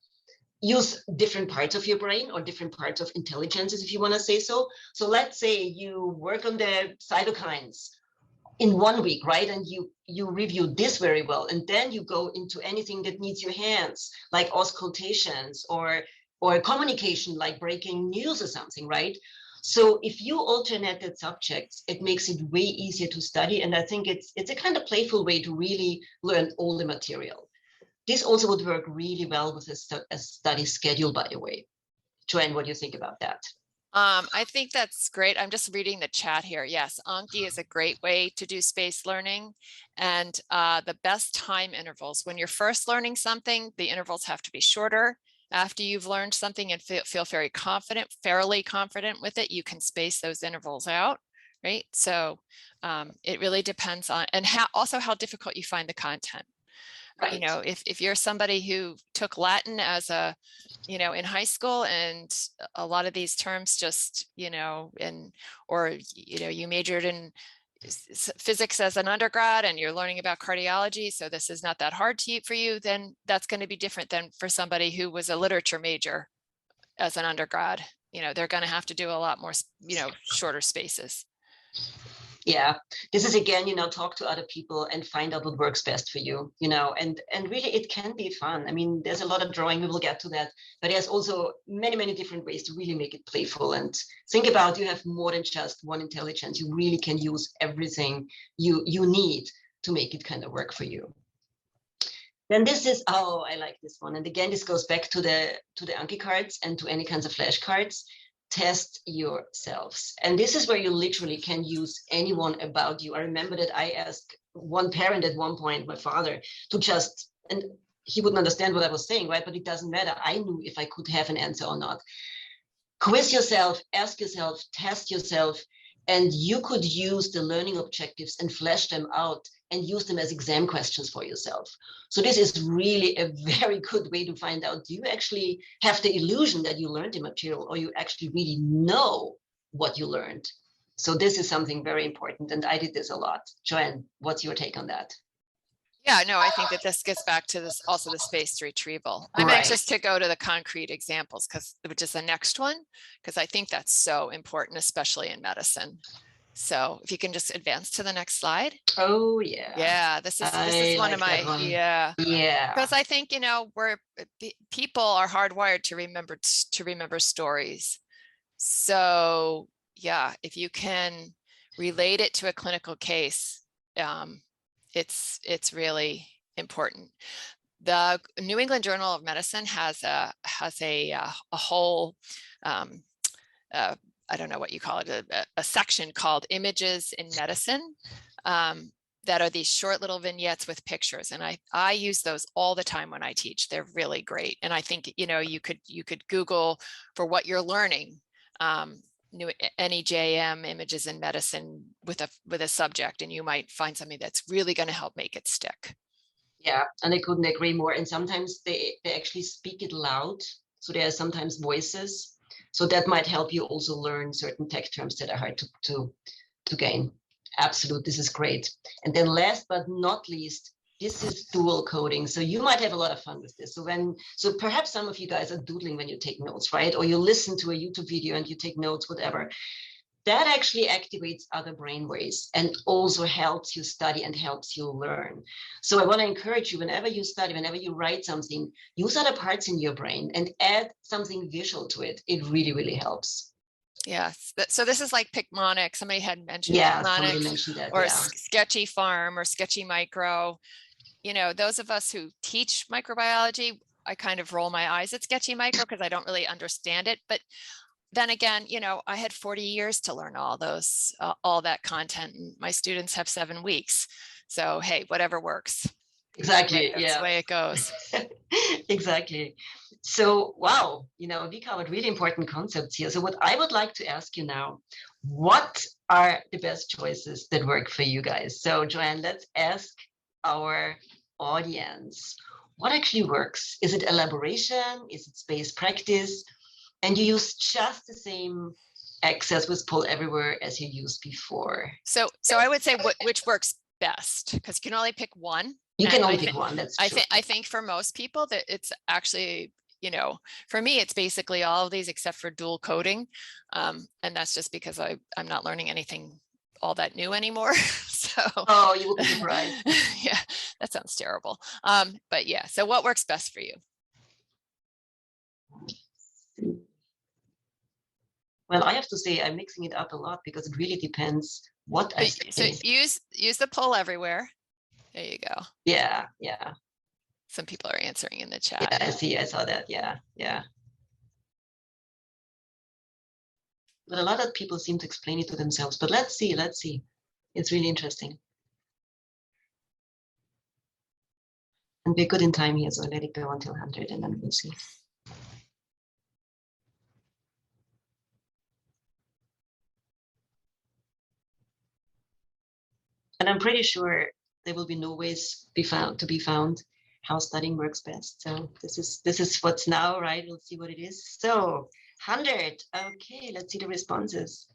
use different parts of your brain or different parts of intelligences, if you want to say so. So let's say you work on the cytokines in 1 week, right? And you review this very well, and then you go into anything that needs your hands, like auscultations or communication, like breaking news or something, right? So if you alternated subjects, it makes it way easier to study. And I think it's a kind of playful way to really learn all the material. This also would work really well with a study schedule, by the way. Joanne, what do you think about that? I think that's great. I'm just reading the chat here. Yes, Anki is a great way to do spaced learning. And the best time intervals, when you're first learning something, the intervals have to be shorter. After you've learned something and feel very confident, fairly confident with it, you can space those intervals out, right? So it really depends on, and how difficult you find the content. Right. If you're somebody who took Latin as in high school, and a lot of these terms just, or you majored in physics as an undergrad and you're learning about cardiology, so this is not that hard for you, then that's going to be different than for somebody who was a literature major as an undergrad. They're going to have to do a lot more, shorter spaces. Yeah, this is again, talk to other people and find out what works best for you, and really it can be fun. I mean, there's a lot of drawing, we will get to that, but there's also many, many different ways to really make it playful. And think about, you have more than just one intelligence. You really can use everything you need to make it kind of work for you. Then this is, oh, I like this one. And again, this goes back to the Anki cards and to any kinds of flashcards. Test yourselves. And this is where you literally can use anyone about you. I remember that I asked one parent at one point, my father, to just, and he wouldn't understand what I was saying, right? But it doesn't matter. I knew if I could have an answer or not. Quiz yourself, ask yourself, test yourself, and you could use the learning objectives and flesh them out and use them as exam questions for yourself. So this is really a very good way to find out, do you actually have the illusion that you learned the material, or you actually really know what you learned? So this is something very important, and I did this a lot. Joanne, what's your take on that? Yeah, no, I think that this gets back to this, also the spaced retrieval. I'm anxious to go to the concrete examples, which is the next one, because I think that's so important, especially in medicine. So if you can just advance to the next slide. Oh yeah. Yeah, this is one of my, yeah. Because I think, you know, people are hardwired to remember stories. So yeah, if you can relate it to a clinical case, it's really important. The New England Journal of Medicine has a whole I don't know what you call it, a section called Images in Medicine, that are these short little vignettes with pictures. And I use those all the time when I teach. They're really great. And I think, you know, you could Google for what you're learning, new NEJM, images in medicine with a subject, and you might find something that's really going to help make it stick. Yeah, and I couldn't agree more. And sometimes they actually speak it loud. So there are sometimes voices. So that might help you also learn certain tech terms that are hard to gain. Absolutely, this is great. And then last but not least, this is dual coding. So you might have a lot of fun with this. So perhaps some of you guys are doodling when you take notes, right? Or you listen to a YouTube video and you take notes, whatever. That actually activates other brainwaves and also helps you study and helps you learn. So I want to encourage you, whenever you study, whenever you write something, use other parts in your brain and add something visual to it. It really, really helps. Yes. So this is like Picmonic. Somebody had mentioned somebody mentioned that, or Sketchy Farm or Sketchy Micro. You know, those of us who teach microbiology, I kind of roll my eyes at Sketchy Micro because I don't really understand it. But then again, you know, I had 40 years to learn all that content, and my students have 7 weeks. So, hey, whatever works. Exactly. That's the way it goes. Exactly. So, wow, you know, we covered really important concepts here. So what I would like to ask you now, what are the best choices that work for you guys? So Joanne, let's ask our audience, what actually works? Is it elaboration? Is it spaced practice? And you use just the same access with Pull Everywhere as you used before. So I would say which works best, because you can only pick one. You can only pick one. That's true. I think for most people that it's actually, you know, for me, it's basically all of these except for dual coding. And that's just because I'm not learning anything all that new anymore. So oh, you would be surprised. Yeah, that sounds terrible. But yeah, so what works best for you? Well, I have to say I'm mixing it up a lot because it really depends what I say. So use the Pull Everywhere. There you go. Yeah. Some people are answering in the chat. Yeah, I saw that. Yeah. But a lot of people seem to explain it to themselves. But let's see. It's really interesting. And we're good in time here, so I'll let it go until 100 and then we'll see. And I'm pretty sure there will be no ways to be found how studying works best. So this is what's now, right? We'll see what it is. So 100. Okay, let's see the responses.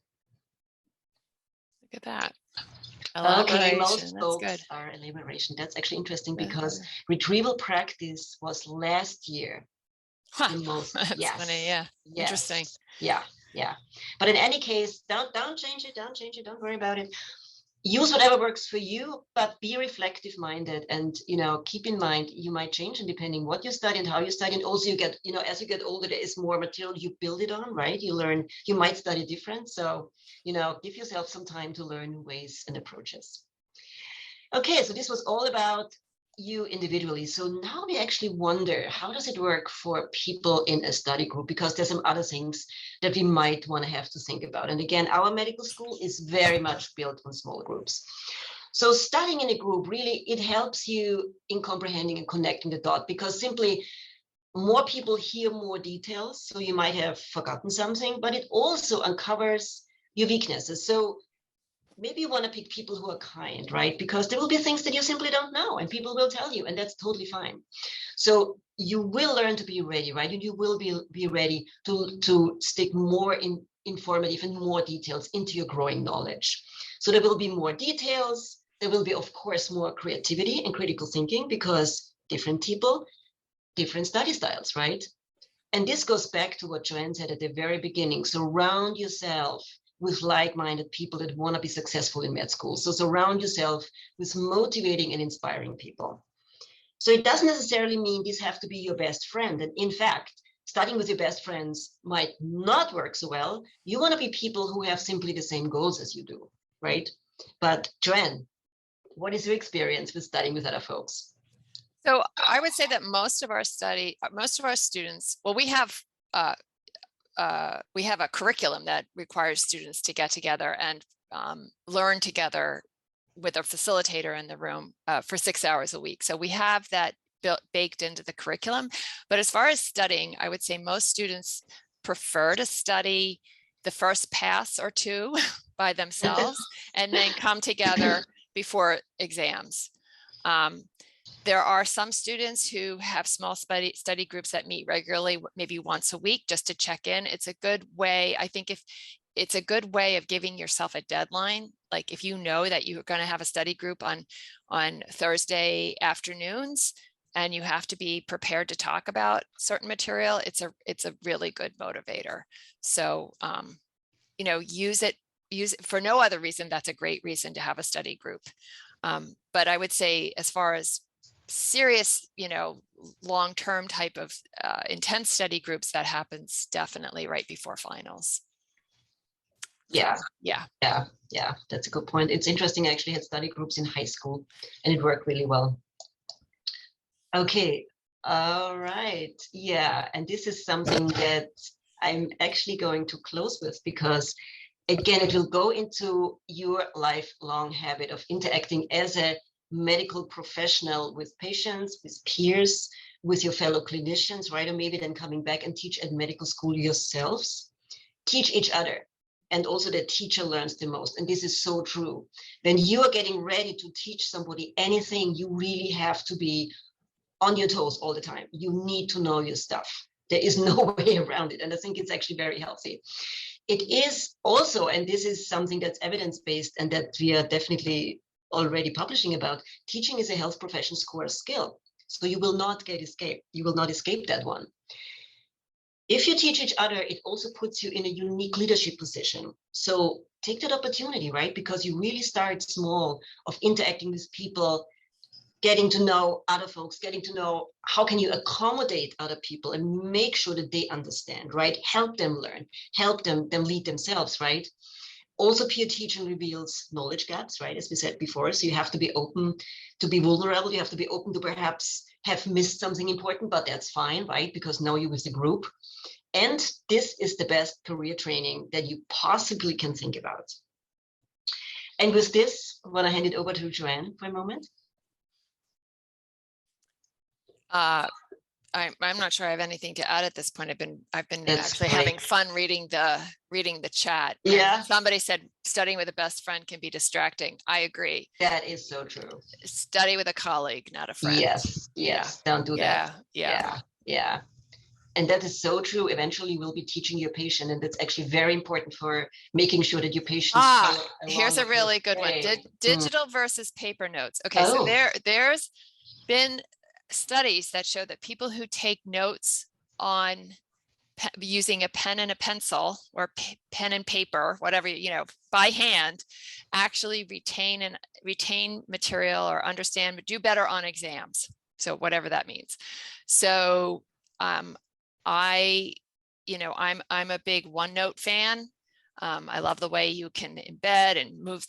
Look at that. Okay, most folks are elaboration. That's actually interesting because retrieval practice was last year. Huh. Most, that's funny. Yeah. Yes. Interesting. Yeah. But in any case, don't change it. Don't worry about it. Use whatever works for you, but be reflective minded, and keep in mind you might change, and depending what you study and how you study, and also you get as you get older, there is more material you build it on, right? You learn, you might study different, so give yourself some time to learn new ways and approaches. Okay, so this was all about you individually. So now we actually wonder, how does it work for people in a study group? Because there's some other things that we might want to have to think about. And again, our medical school is very much built on small groups. So studying in a group, really, it helps you in comprehending and connecting the dot, because simply more people hear more details. So you might have forgotten something, but it also uncovers your weaknesses. So maybe you want to pick people who are kind, right? Because there will be things that you simply don't know, and people will tell you, and that's totally fine. So you will learn to be ready, right? And you will be ready to stick more in informative and more details into your growing knowledge. So there will be more details. There will be, of course, more creativity and critical thinking, because different people, different study styles, right? And this goes back to what Joanne said at the very beginning. Surround yourself with like-minded people that want to be successful in med school. So surround yourself with motivating and inspiring people. So it doesn't necessarily mean these have to be your best friend. And in fact, studying with your best friends might not work so well. You want to be people who have simply the same goals as you do, right? But Joanne, what is your experience with studying with other folks? So I would say that most of our students, well, we have a curriculum that requires students to get together and learn together with a facilitator in the room for 6 hours a week. So we have that baked into the curriculum. But as far as studying, I would say most students prefer to study the first pass or two by themselves and then come together before exams. There are some students who have small study groups that meet regularly, maybe once a week, just to check in. It's a good way, I think, if it's a good way of giving yourself a deadline. Like if you know that you're going to have a study group on Thursday afternoons and you have to be prepared to talk about certain material, it's a really good motivator. So, use it for no other reason. That's a great reason to have a study group. But I would say as far as serious, long-term type of intense study groups, that happens definitely right before finals. Yeah. So, yeah. That's a good point. It's interesting. I actually had study groups in high school and it worked really well. Okay. All right. Yeah. And this is something that I'm actually going to close with because, again, it will go into your lifelong habit of interacting as a medical professional with patients, with peers, with your fellow clinicians, right? Or maybe then coming back and teach at medical school yourselves. Teach each other. And also the teacher learns the most. And this is so true. When you are getting ready to teach somebody anything, you really have to be on your toes all the time. You need to know your stuff. There is no way around it. And I think it's actually very healthy. It is also, and this is something that's evidence-based and that we are definitely already publishing about, teaching is a health profession's core skill. So you will not escape that one. If you teach each other, it also puts you in a unique leadership position. So take that opportunity, right? Because you really start small of interacting with people, getting to know other folks, getting to know how can you accommodate other people and make sure that they understand, right? Help them learn, help them lead themselves, right? Also, peer teaching reveals knowledge gaps, right? As we said before, so you have to be open to be vulnerable. You have to be open to perhaps have missed something important, but that's fine, right? Because now you're with the group. And this is the best career training that you possibly can think about. And with this, I want to hand it over to Joanne for a moment. I'm not sure I have anything to add at this point. I've been actually having fun reading the chat. Yeah. And somebody said studying with a best friend can be distracting. I agree. That is so true. Study with a colleague, not a friend. Yes. Yeah. Don't do that. Yeah. And that is so true. Eventually we'll be teaching your patient, and that's actually very important for making sure that your patients. Here's a really good one. Digital versus paper notes. Okay, so there's been studies that show that people who take notes on using a pen and a pencil or pen and paper, whatever, by hand, actually retain material or understand, but do better on exams. So whatever that means. So I'm a big OneNote fan. I love the way you can embed and move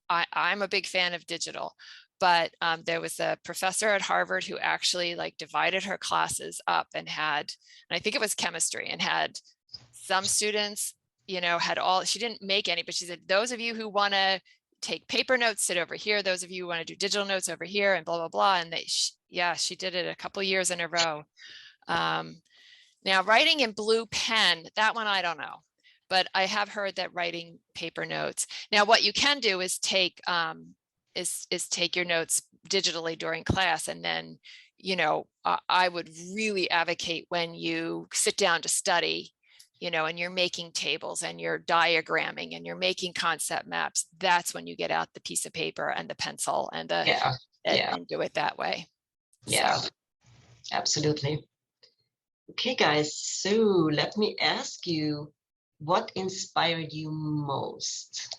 I'm a big fan of digital. But there was a professor at Harvard who actually divided her classes up and I think it was chemistry, and had some students, she didn't make any, but she said, those of you who want to take paper notes, sit over here. Those of you who want to do digital notes over here, and blah, blah, blah. And she did it a couple of years in a row. Now writing in blue pen, that one, I don't know, but I have heard that writing paper notes. Now what you can do is take take your notes digitally during class. And then, I would really advocate when you sit down to study, and you're making tables and you're diagramming and you're making concept maps, that's when you get out the piece of paper and the pencil and and do it that way. Yeah, so. Absolutely. Okay, guys, so let me ask you, what inspired you most?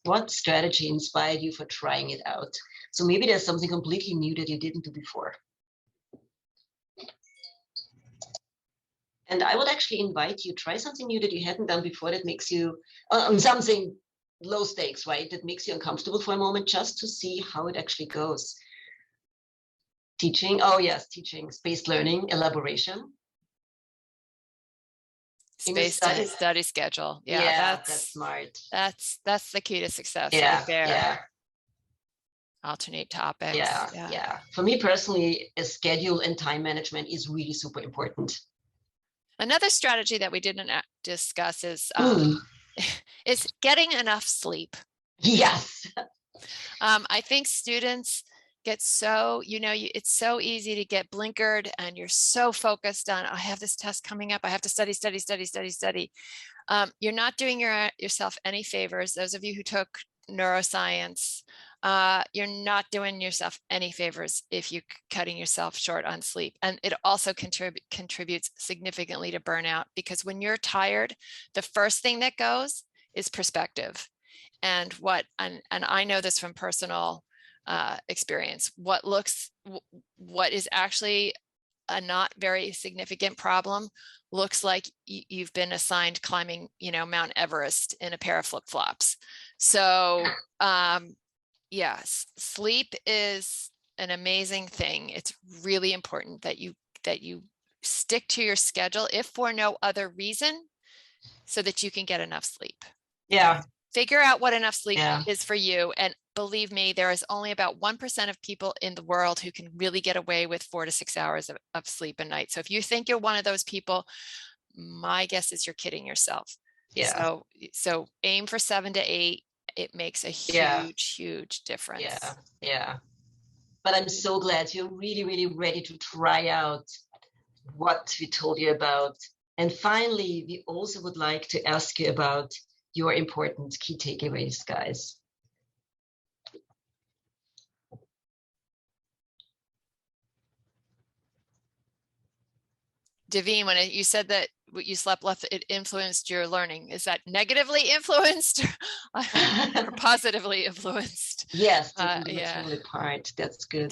What strategy inspired you for trying it out? So maybe there's something completely new that you didn't do before. And I would actually invite you, try something new that you hadn't done before that makes you, something low stakes, right? That makes you uncomfortable for a moment, just to see how it actually goes. Teaching, oh yes, teaching, spaced learning, elaboration. Spaced study schedule. Yeah, that's smart. That's the key to success Yeah, right there. yeah. Alternate topics. Yeah. For me personally, a schedule and time management is really super important. Another strategy that we didn't discuss is is getting enough sleep. Yes. I think students get so, it's so easy to get blinkered, and you're so focused on, I have this test coming up, I have to study. You're not doing yourself any favors. Those of you who took neuroscience, you're not doing yourself any favors if you're cutting yourself short on sleep. And it also contributes significantly to burnout, because when you're tired, the first thing that goes is perspective. And I know this from personal experience, what is actually a not very significant problem looks like you've been assigned climbing, Mount Everest in a pair of flip-flops. So yes, sleep is an amazing thing. It's really important that you stick to your schedule, if for no other reason, so that you can get enough sleep. Yeah. Figure out what enough sleep is for you. And believe me, there is only about 1% of people in the world who can really get away with 4 to 6 hours of sleep a night. So if you think you're one of those people, my guess is you're kidding yourself. Yeah. So aim for 7 to 8. It makes a huge difference. Yeah. But I'm so glad you're really, really ready to try out what we told you about. And finally, we also would like to ask you about your important key takeaways, guys. Daveen, when you said that you slept less, it influenced your learning. Is that negatively influenced or positively influenced? Yes, taking the material apart. That's good.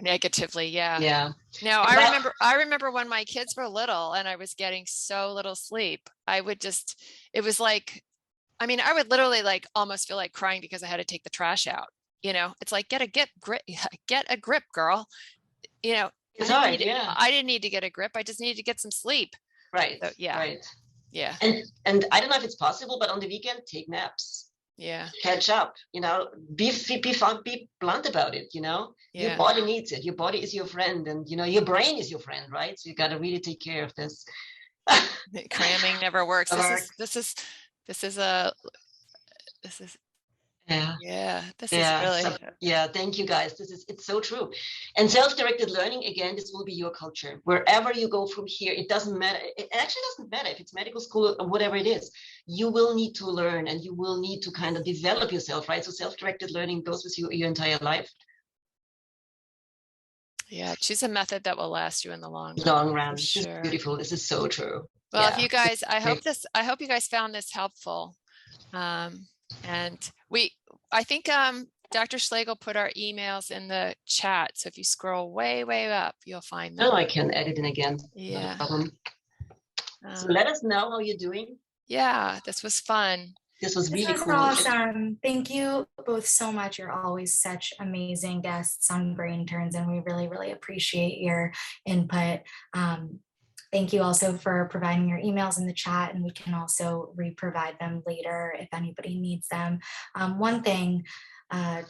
Negatively, yeah. Yeah. Now I remember when my kids were little and I was getting so little sleep. I would literally almost feel like crying because I had to take the trash out. It's like, get a grip, girl. It's hard, I didn't need to get a grip. I just needed to get some sleep. Right. So, yeah. Right. Yeah. And I don't know if it's possible, but on the weekend, take naps. Yeah. Catch up. Be blunt about it. Your body needs it. Your body is your friend, and your brain is your friend, right? So you got to really take care of this. Cramming never works. This is thank you guys. It's so true. And self-directed learning, again, this will be your culture wherever you go from here. It doesn't matter. It actually doesn't matter if it's medical school or whatever it is. You will need to learn, and you will need to kind of develop yourself, right? So self-directed learning goes with you your entire life. Yeah, choose a method that will last you in the long run. This is beautiful. This is so true. Well, if you guys, I hope you guys found this helpful. And I think Dr. Schlegel put our emails in the chat. So if you scroll way up, you'll find them. Oh, I can edit in again. Yeah. No problem. So let us know how you're doing. Yeah, this was fun. This was really cool. Awesome. Thank you both so much. You're always such amazing guests on Brain Turns, and we really, really appreciate your input. Thank you also for providing your emails in the chat, and we can also re-provide them later if anybody needs them. One thing,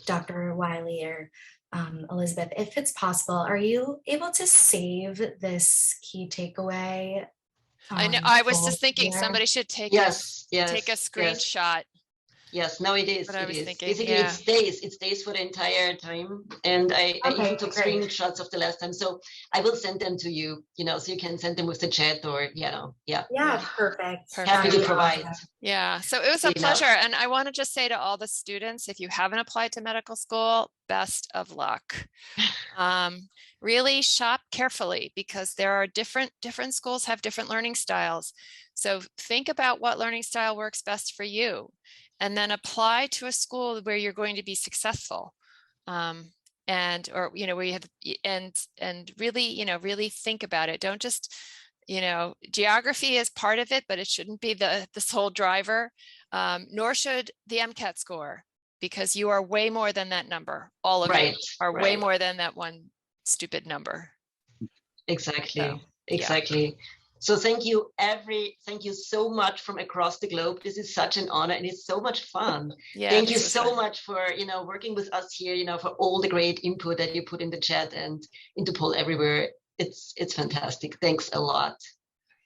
Dr. Willey or Elizabeth, if it's possible, are you able to save this key takeaway? I know. I was just thinking somebody should take a screenshot. Yes, no, it is. What I It was is. thinking, Basically, yeah. it stays for the entire time. And I even took great. screenshots of the last time. So I will send them to you, so you can send them with the chat or, yeah. Yeah, perfect. Happy to That'd be provide. awesome. Yeah, so it was a pleasure. And I want to just say to all the students, if you haven't applied to medical school, best of luck. Really shop carefully, because there are different schools have different learning styles. So think about what learning style works best for you, and then apply to a school where you're going to be successful. And or where you have and really really think about it. Don't just geography is part of it, but it shouldn't be the sole driver, nor should the Mcat score, because you are way more than that number. All of you are way more than that one stupid number. Exactly. So, exactly. So thank you so much from across the globe. This is such an honor and it's so much fun. Yeah, thank you so much for working with us here, for all the great input that you put in the chat and into poll everywhere. It's fantastic. Thanks a lot.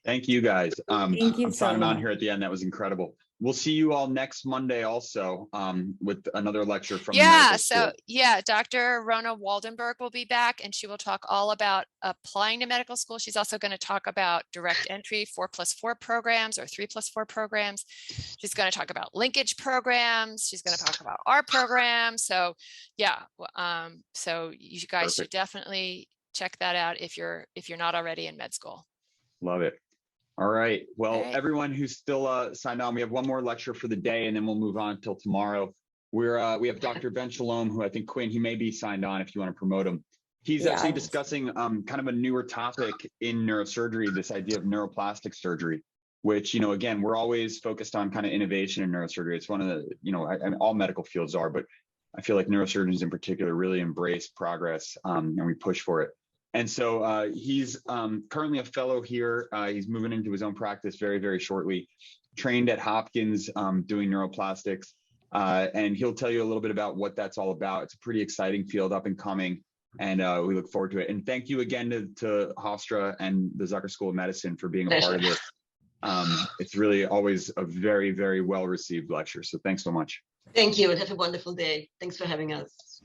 Thank you guys. Thank you I'm so signing on much. here at the end. That was incredible. We'll see you all next Monday also with another lecture from Dr. Rona Waldenberg will be back, and she will talk all about applying to medical school. She's also going to talk about direct entry 4+4 programs or 3+4 programs. She's going to talk about linkage programs. She's going to talk about our program. So so you guys should definitely check that out if you're not already in med school. Love it. All right. Well, everyone who's still signed on, we have one more lecture for the day, and then we'll move on until tomorrow. We have Dr. Ben Shalom, who I think, Quinn, he may be signed on if you want to promote him. He's actually discussing kind of a newer topic in neurosurgery, this idea of neuroplastic surgery, which, again, we're always focused on kind of innovation in neurosurgery. It's one of the, and all medical fields are, but I feel like neurosurgeons in particular really embrace progress and we push for it. And so he's currently a fellow here. He's moving into his own practice very, very shortly, trained at Hopkins doing neuroplastics. And he'll tell you a little bit about what that's all about. It's a pretty exciting field, up and coming, and we look forward to it. And thank you again to Hofstra and the Zucker School of Medicine for being a part of this. It's really always a very, very well-received lecture. So thanks so much. Thank you, and have a wonderful day. Thanks for having us.